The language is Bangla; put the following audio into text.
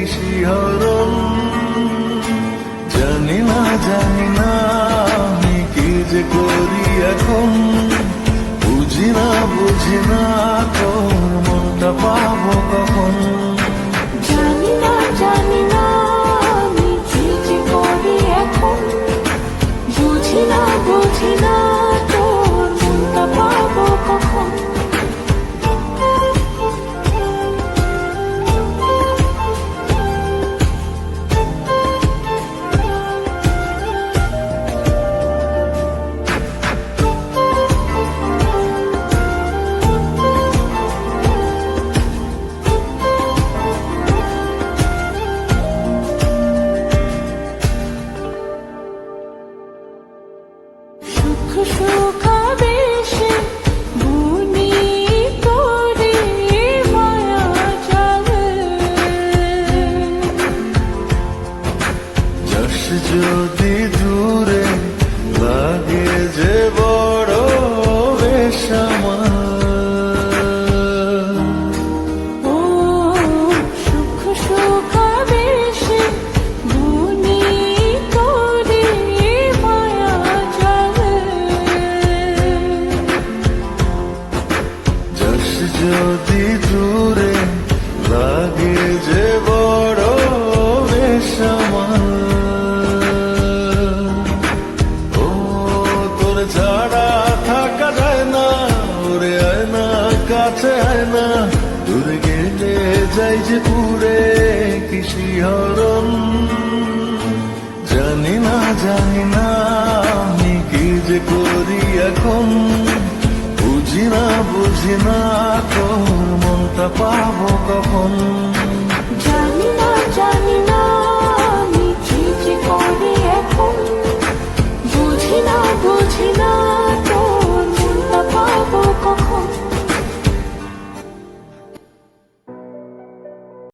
কি শিহরণ। জানি না আমি কি যে করি এখন, বুঝি না তোর মনটা পাবো কখন। জানি না আমি কি যে করি এখন, বুঝি না তোর মনটা পাবো কখন। সুখ বেশে বুনি তোরে মায়া জাগে, যাস যদি দূরে লাগে যে বড় বেশ আমার। ও সুখ বেশে বুনি তোরে মায়া জাগে, যাস যদি দূরে লাগে যে বড় বেশ আমার। ও তোর ছাড়া থাকা যায় না, ওরে আয় না কাছে আয় না, দূরে গেলে যাই যে পুরে কি শিহরণ। জানি না আমি কি যে করি এখন, বুঝি না তোর মনটা পাবো কখন।